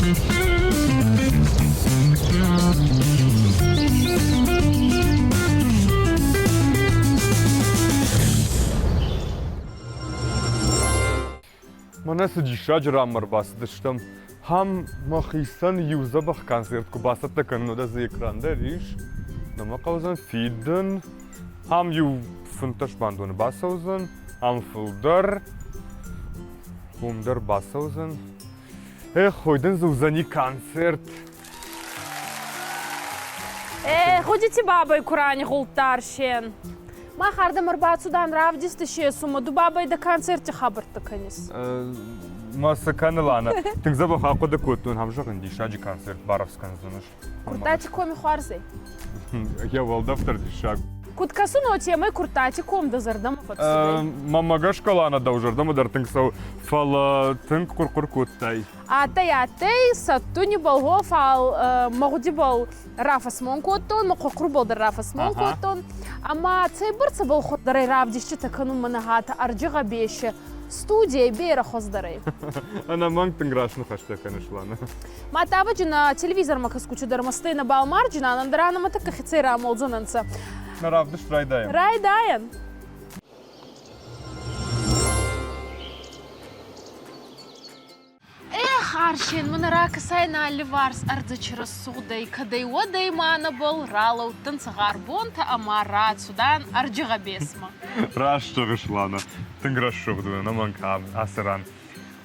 من از دیشب رامر باست داشتم هم مخیسان یوزا بخ کنسرت کو باست تکنو ده زیکران دریش نما قوزن فیدن هم یو فنتش باندون باسوزن هم فلدر باسوزن خویدن زوزنی کنسرت ходите бабой курани гултаршен. ما خرده مربات سودان راف جست شيء سوما دو بابا إذا كانسرت خبرت كنيس. ما سكان لانا تنزبه خاقد كوتون هم شو عندي شاجي كانسرت بعرف سكان زنش. كورتاتي كومي خارزي. يا والدفتر ديشاق. كنت كسونو تيمي كورتاتي كوم دزردم فتسبي. ما جاش كلانا دوجردم درتنك سو فال تنك كور كوتاي. آتي ستوني بالهو فال مغدي بال رافس مونكوتون مقرب بال رافس مونكوتون. أما تبرت بالخد دري راف ديش تكنو منهات أرجع بيش студия бера хоздары. Она манг тинграшну хашта канашлана. ما تابجنا телевизор ما كسكوچو درمستينا بالمارجنا نندرانا ما تكخيرا مولزننسا. نرافدش رايداين. رايداين. خارشين من راك ساينا اللي فارس أرض السوداء كدي ودي ما نبل رالو تنصغار بونتا أمارات سودان أرجع باسمه. راش تغشلانا تنقرش شغدونا نمان كام أسران.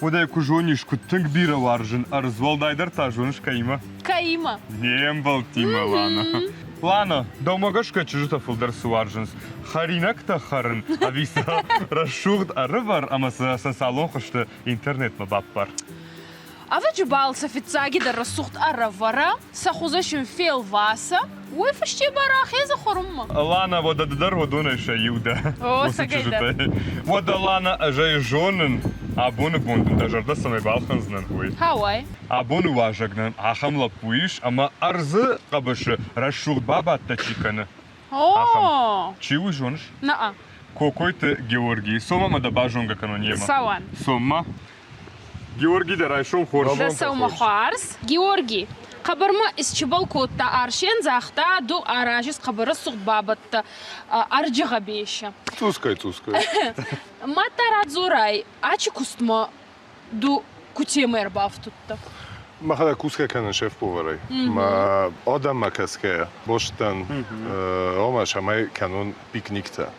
وده كوجونيش كنت تنقبيرة وارجن أرزوال دايدر تاجونش كايمة. كايمة. نيم بالتيمة لانا. لانا دوماغش كتشجت فلدر سوارجنس خارينك تخرن أبيسا رشوغد أرفر أما سالون خشت إنترنت مبابر. أفجي بالسا في تساقي در السوخت أرفرا سخوزشن فيل فاسا ويفشتي براخيزة خرمة. لانا ودا در ودونا شيودا. أوه سكيدا. ودا لانا أجاي جونن أبون بوندن تجرد سمي بالخنزنن هوي. هاوي. أبون واجقنن أخم لبويش أما أرز قبش رشوق بابا تشيكن. أوه. چيوي جونش؟ نعم. كوكويت جيورجي سوما ما دباجونغا كانونيما. سوان. سوما. جيورجي درايشون خورش. ده سوما خارس. جيورجي. خبر ما استشبال كوتا أرشين زاختا دو أراجس خبر السوق بابت أرجع بيش. توسكاي. ما ترى زوراي أشي كستما دو كتيمير بافتوتا. ما خدا كوسكا كان شيف بوفري. ما آدم ما كسكه باشتن آما شمای كانون بيكنيكتا.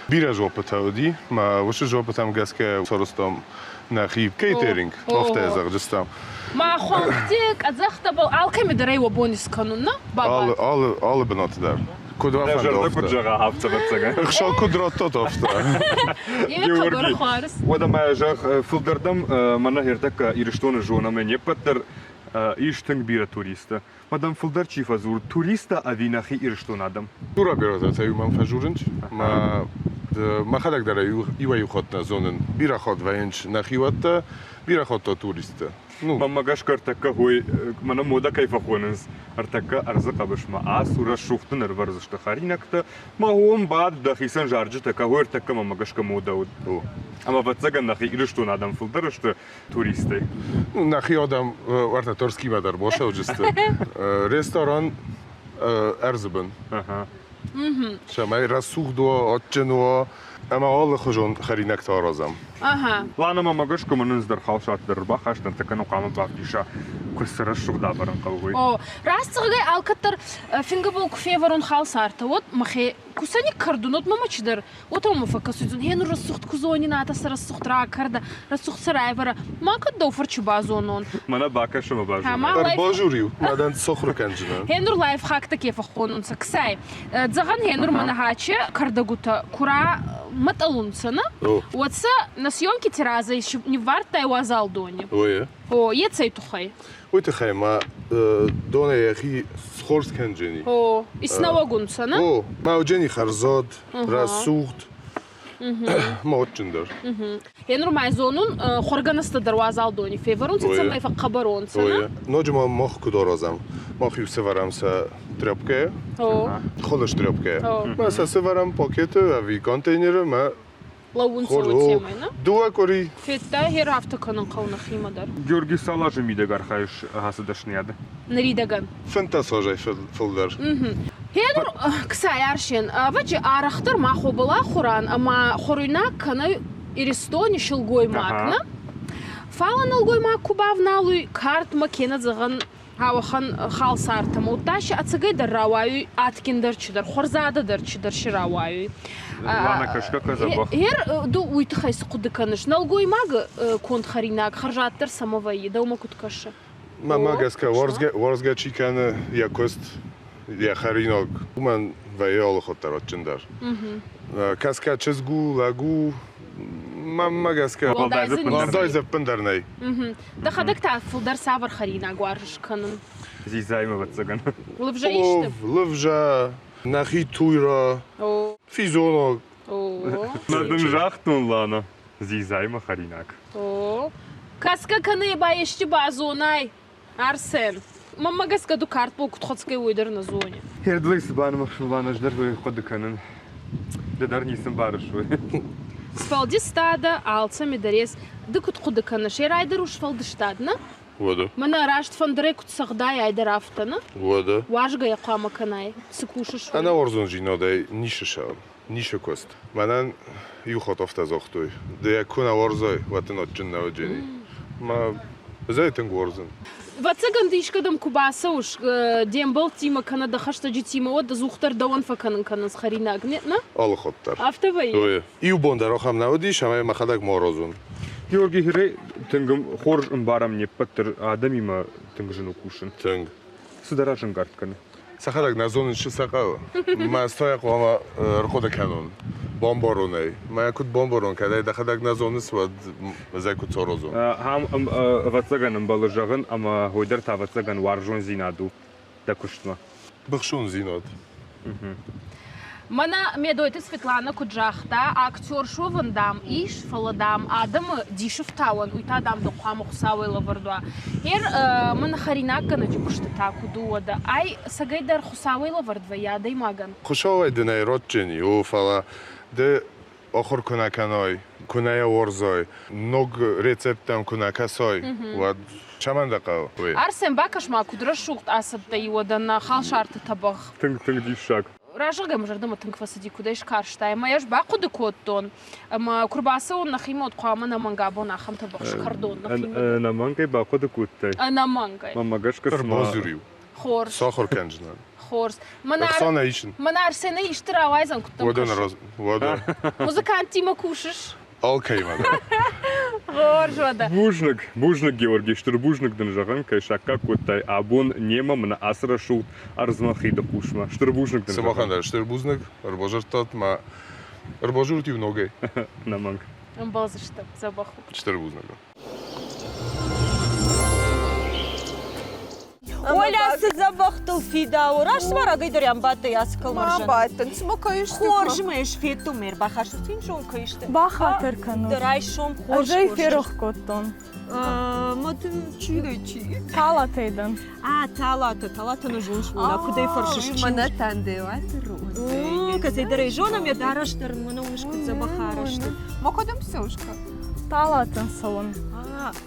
بيرا جوابتا ودي ما وش جوابتا مجسكه صارستم نخيب كيترينج أفته إذا جستم. ما خانتك أزخت بالكم دري وبونس كانونا بابا. all بنات دار. كدرات جرد كجرا هفت بتسجى. إخشال كدرات تافته. خبر خارس. وده ما جاء فلدردم من هيرتك إيرشتون جونا من يبتر إيش تنبير توريستا. مادام فلدر چی فزور توريستا أدينا خي إيرشتون آدم. دورا بيرات تايو من فجورنج. ما خلق داره يوي خدنا زونن بيرا خد وينش نخيوات بيرا خد توريستا. ما جاش كرتك هوي من مودا كيف خونس ارتك أرزق بش ما أسورة شوفتن الورزش تخارينك ما هو بعد دخيسن جارجتك هو ارتك ما جاش كمودا ود أما بتسجل نخي إيرشتون آدم فلدرشت توريستي نخي آدم ورته ترسكي بدر باشه و جست رستوران أرزبن شمای رسوخ دو آتجنوا اما حال خجون خرینک تارازم. لانا ما ماگش کمونز در خالشات در باخش نتکن وقام باقیشا كسر الشغل دابرن قوي. راست غي الكتر فينجبل كفيفرون خالصارت وات مخي كوساني كردونوت ما مچدر وتم فكسوزن هن رسخت كوزوني ناتا سرسخت را كردا رسخت سرايفر ما كدو فرچ بازونون. منا باكش ما بازون. باجوريو مادن سخر كنجنا. هنور لايف خاك كيف خونون سكساي. زغن هنور منا هاتش كردغوتا كورا متالون سنه. واتسا نسيونكي ترازي не варта и вазалдони. О, يتسي تخي. ويتخي ما دونه يخي سخورس كنجني. О, и снова гунсана. О, ما وجني خرزاد رسوخت. ما وتشندر. هنور مايزونون خورغانست دروازالدوني فيفرون تسمى في قبرون سنه. نجما مخ كدارازم. مخ يسفرم سا ترابكه. خودش ترابكه. ما سفرم باكيت و في كونتينر ما لون خور صوتي مانا دوا كوري فتا هير هفته كانن قونا خيمة دار Георги Салажы мидегар хайш хасыдашняды. نريدغن فنتا صاجي فلدر هيدر كساي عرشين بجي ارختر ما خو بلا خوران اما خورينا كان إرستوني شلغوي ماكنا فالان الغوي ماك كوبавналуй карт макена زغن هاوخن خال سارتم وتاشي اتسغي دراواي اتكندرчидар хорзада дарчидар шираваи Лана кашка казабах. هير دو уйтхайс قудыканыш налгой маг конт харинак харжаттар самоваи да умакут каша ماما گسکا ورزگا چی کنه یا کست یا خریناگ من و یا آل خود ترات چندر کسکا چزگو لگو ماما گسکا والدايز بندر نی да хадак тафл дар савар харинак варш канын Зизайма бацаган. лывжа ишти لفجا نخی تویرا о فیزوناگ Надым жахтун лана. Зизайма харинак. о каска каны баешти базонай Арсен мама гаска ду карт бу кутхоцкай уйдар на зоне Хердлый сбан махшулана ждар вы ходы канын. Дедар нисым барышвы. спалди стада алца медарес да кутхуды каны шерайдар уж фалды штадна вода мана рашт фандре кутсагдай айдар афтана вода важга я қама канай сыкушыш انا ورزون جیناده نیشه شام نیشه کست منن یو خود افت از اختوی ده یکون ورزای وطن اجن نو جنی ما زایتن ورزن вацаган дишкадам кубаса уж дембл тима кана да хашта тима от да зухтар да он факанын канын харинак не на آل خود تر автовай دوی ایو بوندر آخام نودی شما مخدک مارازون Георги Хирей тынгым хор барам не паттыр адамима тынгжыну кушын. تنگ Сударажын гартканы. سخدک نزون چه سقاو ما استای قوام رخود کنون بمبارونه ما یکود بمبارون کدای دخدک نزون سواد زایکود سارازون Хам вацаганым балыжагын, ама хойдар та вацаган варжон зинаду. Да куштма. بخشون زیناد мана медойты Светлана Куджахта актер шо вандам иш фаладам адамы дишев тауан уйта адам да қамы қусауай лавардуа ер мана харинак кана джибушты таку дуода ай сагайдар қусауай лавардва ядай маган خوشاوی دنای رات جنی او فلا ده آخر کنکنای کنای ورزای نوگ رецептам کنکسای و چمن دقیق وی Арсен бакаш ма кудра шухт асад да иодана хал шарты табах Тынг дишак. ражагам жардама тынг фасади кудайш карштай маяш бакуды коттон ама курбаса он нахимот қама на мангабо нахам табах шкардон нахимот На мангай бақоды куттай. на мангай Мамагашка сма. بازوریو хорс ساخر کنجنان хорс мана اخسان ایشن мана Арсена иштыр авайзан куттам вода нароз вода музыкант тима кушыш ал каймада хоржода Бужнак Георги, штыр бужнак дынжаган кайшакка куттай. Абон нема мна асра шут арзмахида кушма. Штыр бужнак дынжаган. سماخاندر شتر بوزنک رباجرتات ما رباجورتی و نوگه На манг. балзышты забаху شتر بوزنک Оля забахтыл фидау. Раш свара гайдорям баты яскал маржан. Байтын, смокаешь ты. Хоржмеш фету мер бахашу тин жон кайшты. Бахатыр кану. Драй шом хорж. Ажай ферох коттон. Мат чиречи. Талатайдан. Талата жон шмуна кудай фаршиш. Мана тандеватыр. Казай драй жонам я дараштыр мана унышкут забахарашты. Мокодым сушка. Талатын салон.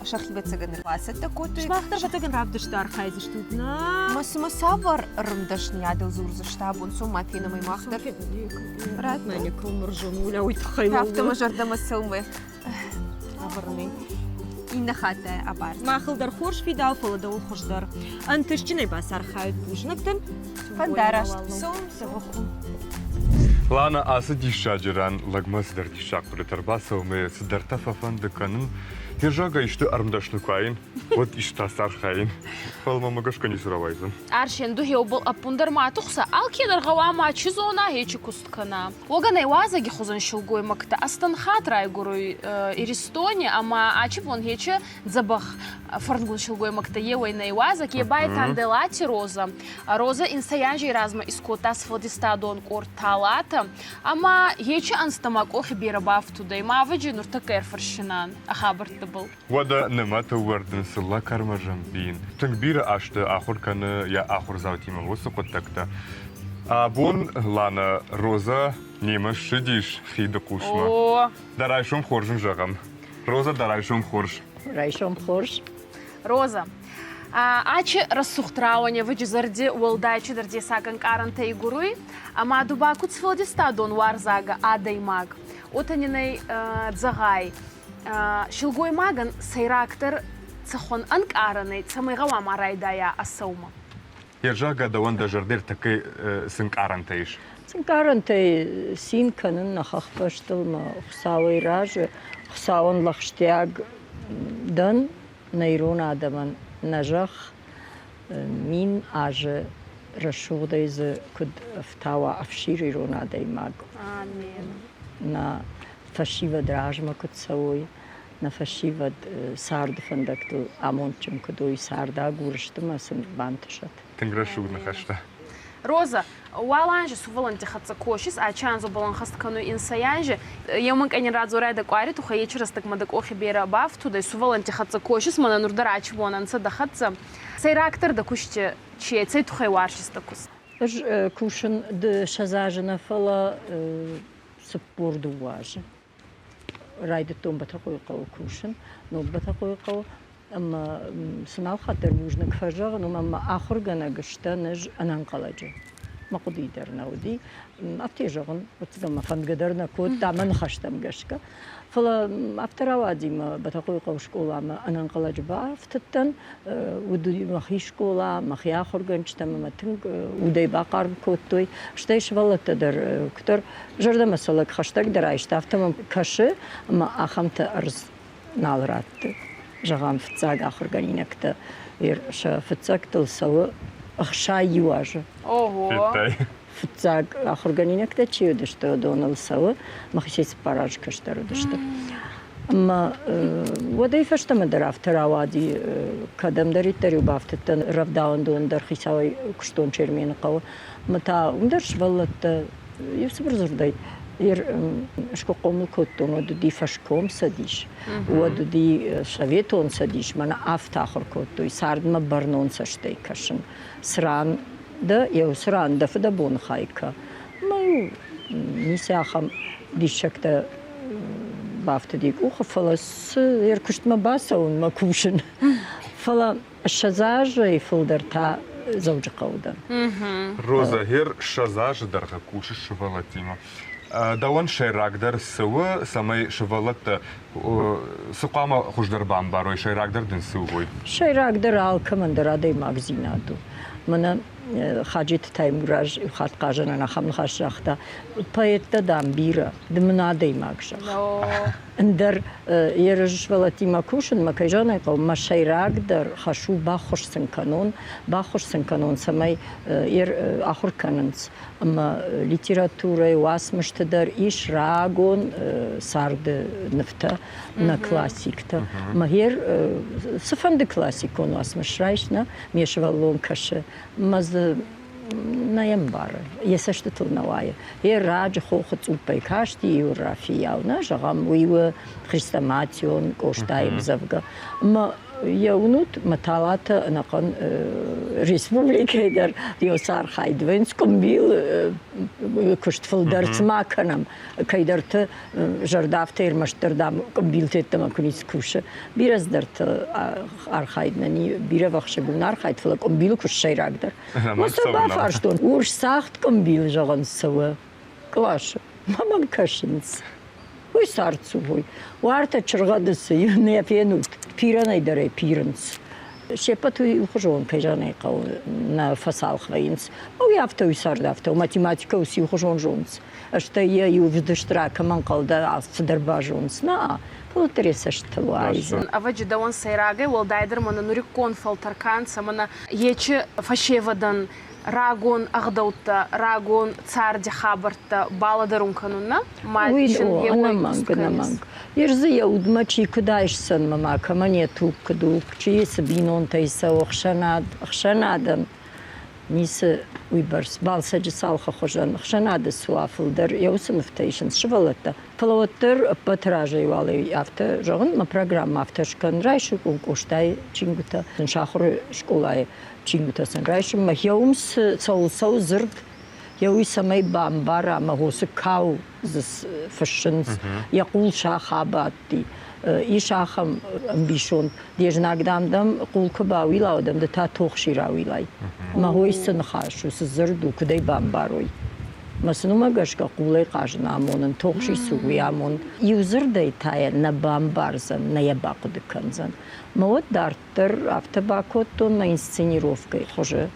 Шахибет саганыр. Васатта коты. Шмахтар жатаган рабдыштар хайзыштудна. Масавар рымдашны ядыл зурзыштабун суматина май махтар. Рад мәне кылмыржон уля уйтхай. Рафтыма жардама сылмы. Абырны. Инна хата абар. Махылдар хорж фидау фаладау хорждар. Антышчинай басар хайт бужнактан. Фандараш. Сум саваху. Лана асы дишаджиран лагмас дар дишак притарбаса уме сдарта фафан деканын. Ержага ишты армдашны кайын. Вот ишта сархайын. Фалма магашка не суравайзын. Аршен ду хеобл апундар матухса алкедер гавама чизона хечи кусткана. Оганай вазаги хузан шилгой макта астан хатрай гуруй Иристони ама ачипон хечи забах фарнгун шилгой макта евай на вазак ебай танделати роза. Роза инсаянжи разма искотас фладистадон кор талата ама хечи анстамак охи бирабаф тудai ма ваджи нуртакер фаршинан ахабарт был. Вада немата уардын сылла кармажам бин. Тыңбира ашты ахур каны я ахур заутима восу коттакта. Бун лана Роза немеш шидиш хида кушма. О, Дарайшум хоржым жағам. Роза дарайшум хорж. Райшом хорш. Роза. Ачы рассухтрауане выджизарди уолдайчы дарди саган каранта и гуруй, ама дубаку цвалди стадон варзага адаймаг. Отанинай дзагай. Шилгой маган сайрактер цахон анкаранай цамайгава марайдая асаума. Ержага да он дажардер такой сынк арантаиш. Карантай син канын нахахпаштылма хсавай ражы, хсаван лахштяг дан найрон адаман нажах мин ажы рашудайзы куд втава афшири ронадай маг. Амин. На фашива дражма куд савой, на фашива сард фандакту амончым кудой сарда гурштыма сын бантышат. Тенграшуг нахашта. Роза, уаланжи суваланти хатса кошис, а чанзу баланхаст кану инсаянжи. Яманк они радзурай да куари, туха ечерас так мадак охи бера бафту, да суваланти хатса кошис, мана нурдарачи вонанца да хатса. Цей рактер да кушче че, цей тухай варшис такус. Кушын ды шазажына фала саппорду важы. Райды том батакой кау кушын, но батакой кау. Ama sınav xatır bujna kfajağın ama ahırgana gıştanıj anan qalacı. Maqudi dernaudi. Aftejağın otgama fandgadarna kod taman xashtam gashka. Fala afteravadi ma bataqoy qav şkola ma anan qalacı ba fttan udu maxi şkola maxi ahırgan çtam ma tın uday baqar kottoy. Shtay shvalatda der ktor jarda masala xashtag der ayshta aftamam kaşı ama axamta arz nalrattı. Жагам фцаг ахорганинакта ша фцаг тылсавы ахша юажы. Ого. Фцаг ахорганинакта чиюды что донылсавы махсис паражка штаруды что. Ама водай фаштама драфтаравади кадамдари тарюбафтан равдаун дондар хисавай куштон чермени кавы. Мата ундар шваллатта юсбурзурдай. Шко комл коттон оду ди фашком садиш, оду ди советон садиш, мана афтахор коттой сардма барнон саштей кашын. Сран да еу сран да фда бон хайка. Маю нисяхам дишакта бафта дик уха фалас куштма басаун макушын. Фала шазажа и фулдарта завжди каудан. Роза хер шазаж дарга куши швалатима. Да он шайрагдар сыва самай швалатта сукама хуждарбан барой шайрагдар дин сывой. Шайрагдар алкамандар адай магазинаду. Мана хаджит таймураж хатқажана нахам хашахта поэтта дамбира дмнадай магшах. Андер ержвалатима кушен макайжана кал машайрагдар хашу бахошсен канон самай ахур кананс ама литература уасмыштадар иш рагон сард нефта на классикта магер сафанды классикон уасмышрайшна мешвалон каше маз наембар есашты тылнавая раджи хохот упай кашти юрафияуна жагам уйва христоматион коштаем завга ма яунут маталата нақан республикадар диосар хайдвенс комбил куштфылдарцма канам кайдарты жардафта ирмаштардам комбилтеттама кунис куша бираздарты архайднани бира вахшагун архайдфла комбил кушшайрагдар масаба фарштон уж сахт комбил жаган сава клаша мамам кашинс Ой сарцу ой. Уарта чыргадысы не пенут. Пиранай дарай пиранс. Шепату ухожон кайжанай кау на фасал хваинс. Ой авто сардавто математика уси ухожон жонс. Ашта я ю вдыштра каман калда асфдарба жонс. На полтереса штвайз. Аваджи да он сайрагай волдайдер мана нурикон фалтаркан самана ечи фашевадан Рагон агдаута, рагон царди хабарта, баладарун кануна, мальчин наманг. Ерзы я удмачи кудаешсан мама, камане тук чи сабинон тайса охшанадан. Нисе уйбарс, балсаджи салха хожан, охшанада суафылдар, я усамифтейшн швалата. Фалаваттар патражай валы авто, жаган ма программа автошкан райшу куштай чингута, шахры школай. Чингутасан райшим махиаумс цаулсау зырд يوي سمي بامبارا ما هو سكاو زس فشنس يقول شاخاباتي إيشاخم أمبيشون ديج نقدام دم قول كباوي لا ودم دتا توخشي راوي لاي ما هو يسنخاشو سزردو كدي بامباروي مثلا ما قشقا قولي قاجنا مون توخشي سوي مون يوزر دي تايا نبام بارزن نيباق دكنزن مواد دارتر افتباكوتون на инсценировкой хоже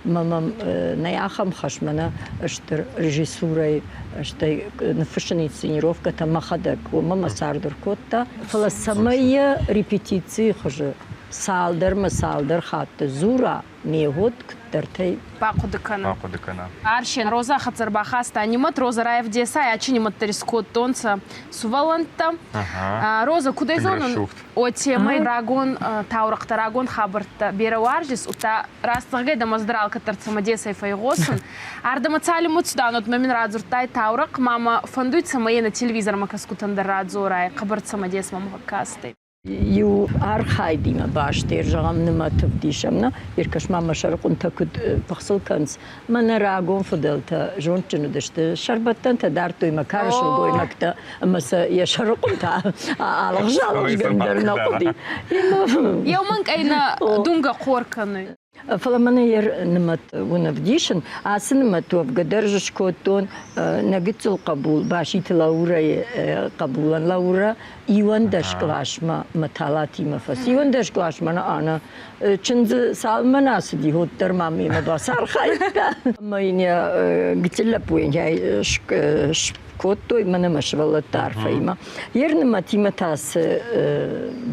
мамам наяхам хашмана штер режиссурой штай нафшена инсценировка та махадак мама сардыр котта фаласамая репетиции хоже салдыр хатты зура мегот ктертэй باقودكنا دكنا عارشين روزا خطر بخاستا نيمت روزا رايف ديساي ачи німат терискот тонца суваланта роза куда изонун оте май рагон тауракта рагон хабарта бераваржис ута растыгы да маздрал катарцама десай файгосын ардама цали муцдан от мемин радзуртай таурак мама фандуйца май на телевизор макаскутанда радзорай кабарцама дес мама касты يو أرخايدي ما باش ترجعم نما تفديشمنا يركش ماما شرقون تكد بخصل كنز ما نراقون فضلت جون جنو دشت شربتن تدارتو ما كارش وقوي مكتا أما يشرقون تا على غجال قندر نقضي يومنك أين دونغا قوركنو فلما ير نمت ونفديشن عسن نمت وبقدرش كوتون نجت القبول باشيت لورا قبولا لورا يوان دش كلاش ما متالاتي ما فس يوان دش كلاش ما أنا چند سال مناس دي هو ترمامي ما بصار خايفة ما يني قلت له بوين جاي كوتو من مش والله تعرف إما يرن ما تيم تاس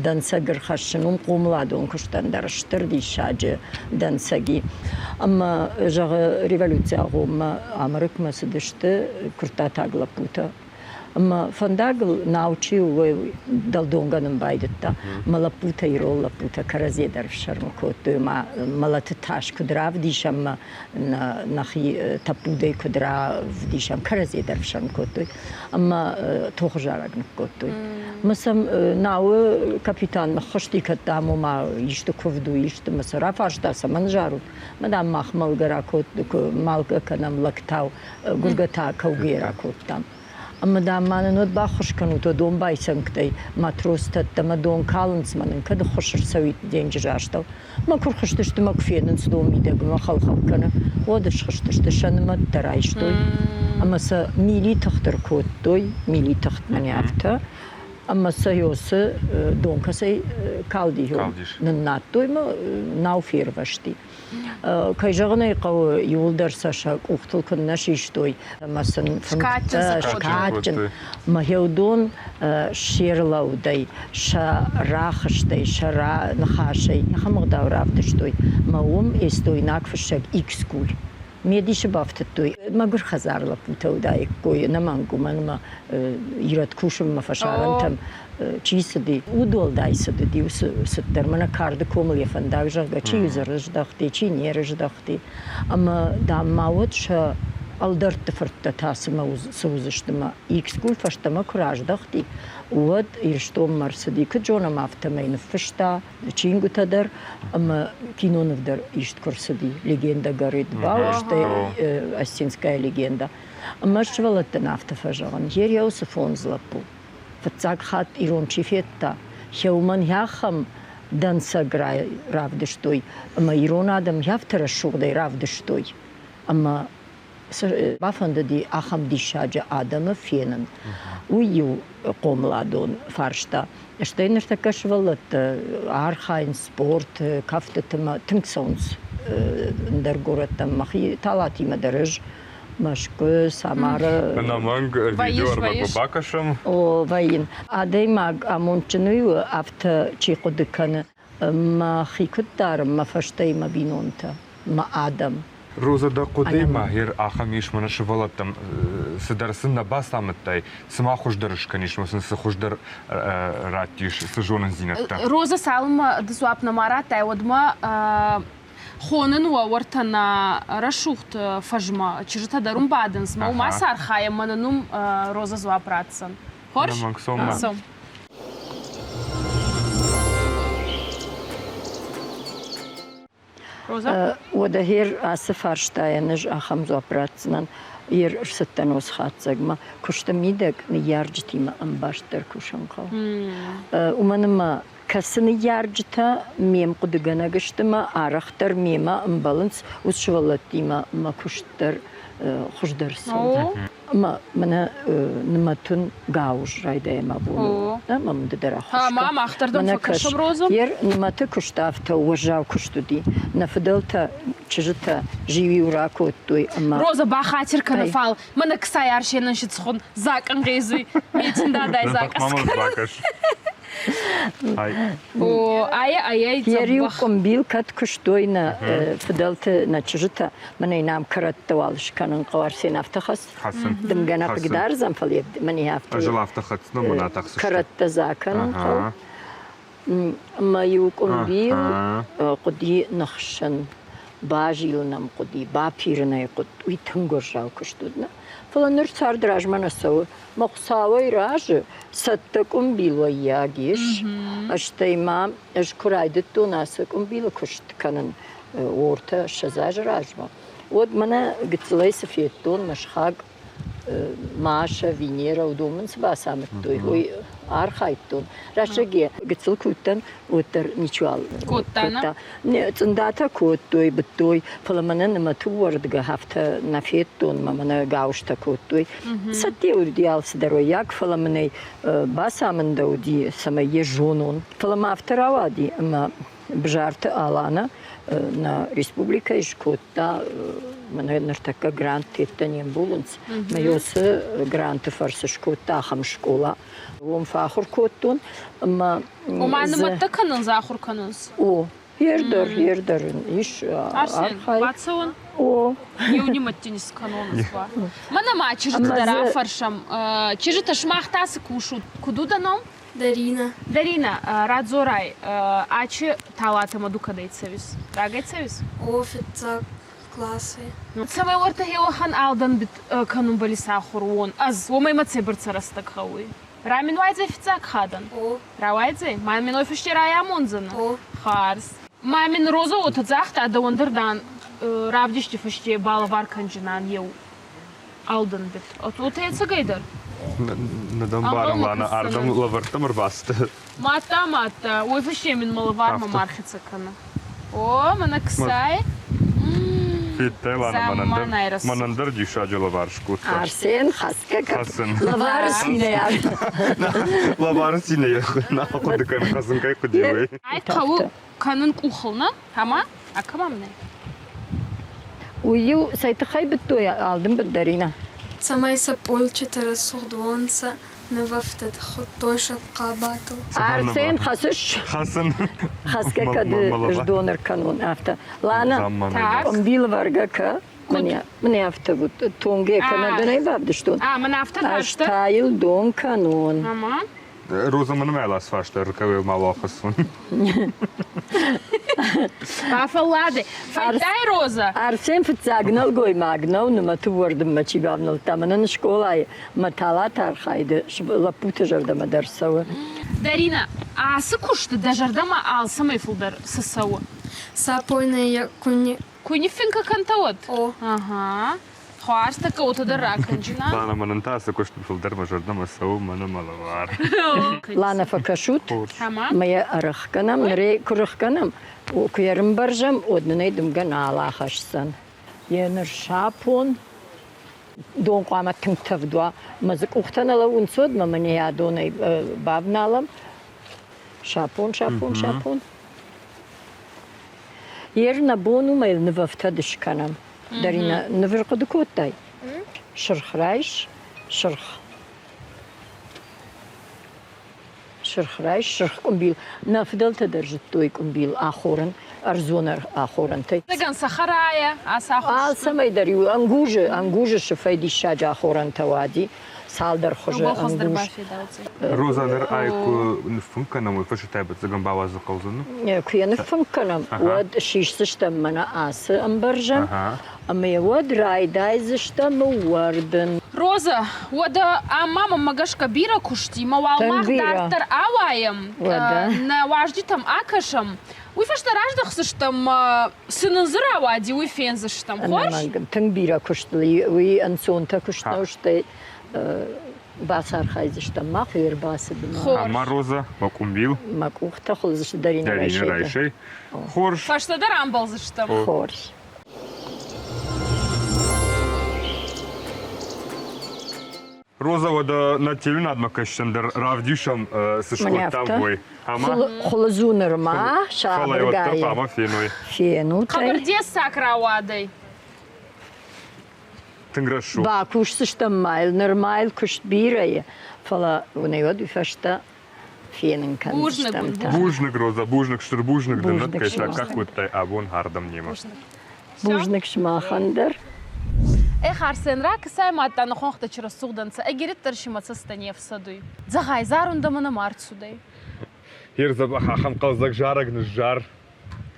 دنسجر خشنون قوم لادون كشتن درشتر دي شاجة دنسجي أما جا ريفولوشيا قوم أمريكا ما سدشت كرتا تاغلا بوتا أما فنداغل ناوتشي ودلدونغانم بايدتا ملابوتا يرول لابوتا كرزي در شرم كوتو ما تتاش كدراف ديشم نخي تابودي كدراف ديشم كرزي در شرم كوتو أما توخجارك نكوتو مثلا ناو كابيتان مخشتي كدامو ما يشتو كوفدو يشتو مثلا رافاشتا سمنجارو مدام مخمل غرا كوتو مالك كنم لكتاو غرغتا كوغيرا كوتام أما دام ما نود باخش كانوا تدوم بايسنكتي ماتروس تما دون كالنس من كده خشر سويت دينجراشتو ما كل خشتشت ما كفين نسدوم يدق ما خلق كنا ودش خشتشت شن ما ترايشتوي أما س ميلي تختر كوتوي ميلي تخت من يافتا أما سيوس دون كسي كالدي هو نناتوي ما ناو فير وشتي كي جغنا يقو يولدر ساشا أختل كنا شيشتوي مثلا شكاتن ما هيودون شيرلاو داي شا راخشتي شا نخاشي خمغ داو رافتشتوي ما وم استوي ناكفشك إكس كول ميديش بافتتوي ما غير خزار لبوتو دايك كوي نمانكو ما يراد كوشم ما فشارنتم چیسدی ودول دایسدی دیوس ستر من کارد کومل یفنداج جا چی یزرج داختی چی نیرج داختی اما دام ماوت شا الدرت فرت تاس موز سوزشتما ایکس گول فشتما کراج داختی ود ایرشتوم مرسدی کجونا مافتمین فشتا چینگو تدر اما کینو نفدر ایشت کرسدی لегенда горит باوشته осетинская легенда اما شولت نافت فجان هیر یوسف اونزلپو فتزاق خات إيرون شيفيتا شومن ياخم دنسا غراي رافدشتوي أما إيرون آدم يافتر الشغل رافدشتوي أما بافند دي أخم دي شاجة آدم فينن ويو قوم لادون فارشتا اشتين ارتكش ولت آرخاين سبورت كافتت ما تنكسونس ندرغورت مخي طالاتي مدرج مشكو سامارا نامانگ ویدیو ارباکو باکشم او وین آدی ماگ آمونچنوی افت چی قدکن ما خیکت دارم ما فشتی ما بینونتا ما آدم روزا دا قدی ماهر آخمیش من شوالتم سدرسن نباس آمدتای سما خوش درش کنیش مثلا سخوش در راتیش سجونن زینتا روزا سالم دزواب نمارات تایودما خونن وورتنا رشوخت فجمة چجتا درون بعدنس ما وما صار خايم مننوم روزا زوا براتسن خورش؟ سوم روزا وده هير آسف هرشتايا نج أخم زوبراتسنان ير ستنوس خاتزغما كشت ميدك نيارجتي ما أمباشتر كوشنقو ومنما كسني يارجتا ميم قدغنا قشتما آرختر ميما أمبالنس وشولتي ما كشتر خوشدر سو ما منا نمتون غاوش رايدا ما بونو ما مددر خوش ها ما اخترتم فكرشم روزا ير نمت كشتافتا وجاو كشتودي نفدلتا چجتا جيوي وراكوتوي اما روزا با خاطر كنفال من كساي ارشينن شتسخون زاك انغيزي ميتن داдай زاك Мама плакаш. Ай. او اي يريو تبخ قنبيل كات كشتوي نا فدلتا نا چجتا من ينام كرت والش كانن قوارسين افتخس حسن. دمغنا حسن. بقدار زنفل يبدي من يهافت أجل افتخدتنا من تخصص. كرت زاكن أها. ما يو قنبيل أها. قدي نخشن باجيل نم قدي بابيرنا قد ويتنغر جاو كشتودنا فلانر صار دراج من سو مقصاوي راج ستكم بيلوياغيش اشتي ما اش كرايدتو ناسكم بيلو كشت كانن ورتا شزاج راجما ود منا قتلي سفيتون مشخاق ماشا فينيرا ودومن سباسامتوي هو архайтон рашеге гцл куттан утер ничуал Куттана? не цндата куттой буттой фламанен матуордга хафта нафеттон мамана гаушта куттой сати урдиал сдарояк фламаней басамында уди сама ежонон флама авторавади ма бжарта алана на республика ишкотта من نرتكى جرانت التاني امبولانس ما يوس جرانت فرس شكوتا خم شكولا وم فاخر كوتون اما ومع انما تكنن زاخر كننس او يردر ايش ارسن باتسون او يوني متنس канонс ба мана ма чижит дара фаршам чижит шмахтас кушу кудуданом Дарина радзорай ачи талатама дукадайцевис рагайцевис офица классы. Самай орта хеохан алдан бит канун балиса хорвон аз вомай мацеберца растакхауи рамин вайзе фицак хадан равайзе мамин офишти раямонзана харс мамин роза ота захта да вандердан равдишти фишти балавар канжинан ев алдан бит ота яца гайдар Надам барам лана ардам лавартам рваста. мата ой фишти мин малавар мамархица кана о мана ксай Фитте лана манандар дишаджа лаваршкут. арсен хаска Хасен. лаварсине я Лаварсине я нахуй кан хасен кай кудивай. ай кау канун кухлна хама акамамне уйу сайтхай биттой алдым бдарина Самай сапольчета расудвонца на вафтат хотоша қабату. арсен хасыш Хасен. хаска кады ждонер канун афта лана так Бил варгака, мне автовут тонге канаденай бабды что? мана автор Аштайл дон канон. мама Роза man vēlās fāšter, ka jau malākas un... Пафаладе. Файтай роза. Арсен фцагнал гой магнал, но мату вордым мачи бавнал тамана на школае. Матала тархайды, лапута жарда мадарсава. Дарина, а сыкушты да жардама алсам эфилдар сысау. Сапойна я куни. Куни финка кантаот. О. Ага. Хуашта каута да раканджина. Lana man tās, ko štu filter mažardama savu mana malavāru. Лана факашут, Хама. моя арахканам, нре курахканам. Куярым баржам, однанай думган алахашсан. Яныр шапон, дон қамат тыңтавдуа. Мазык ухтанала унсод, мамане я донай бавналам. Шапон. Ер на бону майл навафтадышканам. Дарина, наверху докотай. Шерхрайш, шерх комбил. На фидалта держит той комбил ахоран, арзонар ахоран. Даган сахарая, а сахар. Ал самай дарю, ангужа шафайди шаджа ахоран тавади. Салдар хожа ангуш. Роза нер айку нфунканам, фаши тайбет заган бава за каузану? Куяны функанам. Вад шишсыштам мана асы амбаржан. Ами вад райдай зыштам уардын. Роза, ода а мама магашка бира кушти, мавалмах Там бира. дартар аваем, Ода. на важдитам акашам, ويفاش تراج دخسشتم سننزرا وادي ويفين زشتم خوش تنبيرا كشتلي وي انسون تكشتنوشتي باسار خايزشتم ما خير باس دما Ама Роза, Макумбил, ما كوخت خلصش دارين Дарина Райшей, Хорш. فاش تدرام بالزشتم خورش Роза вода на телю над макашендер равдишам сышкот там бой. Ама خلزونر ما халай отта شابرغاي пама феной. فينو تاي خبردي ساكرا وادي Тынграшу. باكوش سشتم مايل نرمايل كشت بيراي فلا ونيود فاشتا فينن كان Бужник شتم бун, تا Бужник Роза, бужник штырбужник, да Бужник надкай шмахтер. как вот тай абон хардам нема. بوجنك شما خندر خارسين راك سايما تانا خونخ تشرا السودانسا اجريت ترشيما تستنيه في صدوي زغاي زارون دمنا مارت سوداي Хер забаха хам қалзак жараг нжар.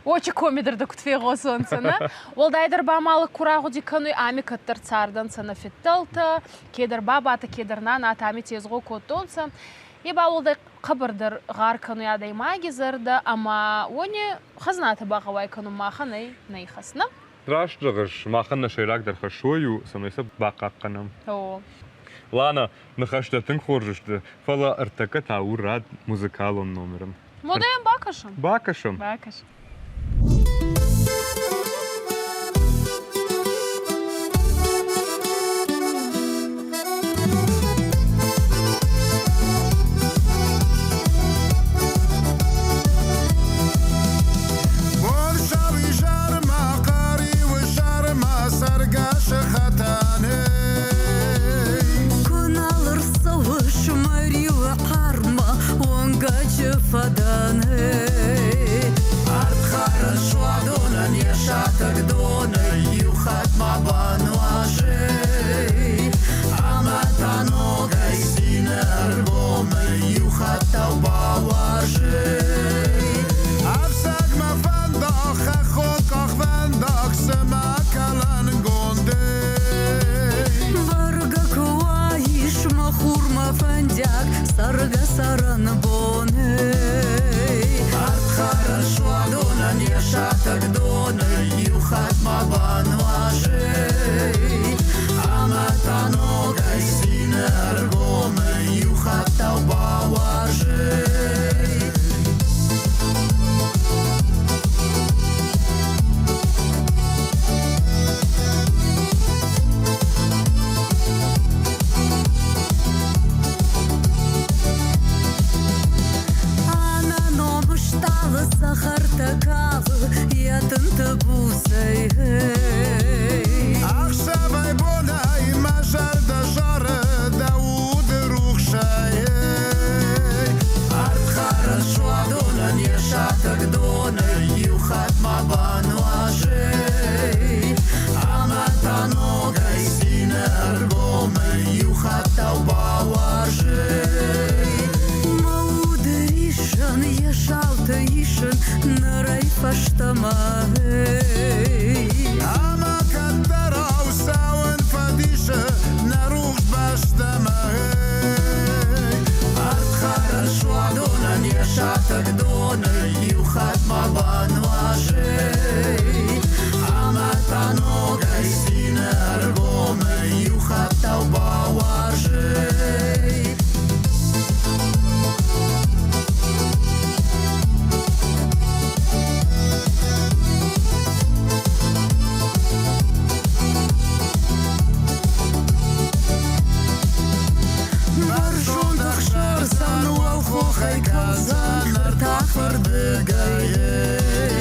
Очи комидер да кут фего сонцена. Волдайдер ба малы курагу дикануй ами каттар царданца на фитталта, кедер бабата кедерна на тами тезго котонца. И ба волдай қабырдыр ғар кануй адай магизарда, ама они хазната бағавай кану маханай найхасна. Траштыгыш махан нашайрак дар хашою самайса бақаққанам. О. Лана, нахаштатын хоржышты. Фала артака тау рад музыкалон номером. Модаем бакашам. Бакашам. Бакаш. Хай казан артақ бірді гайы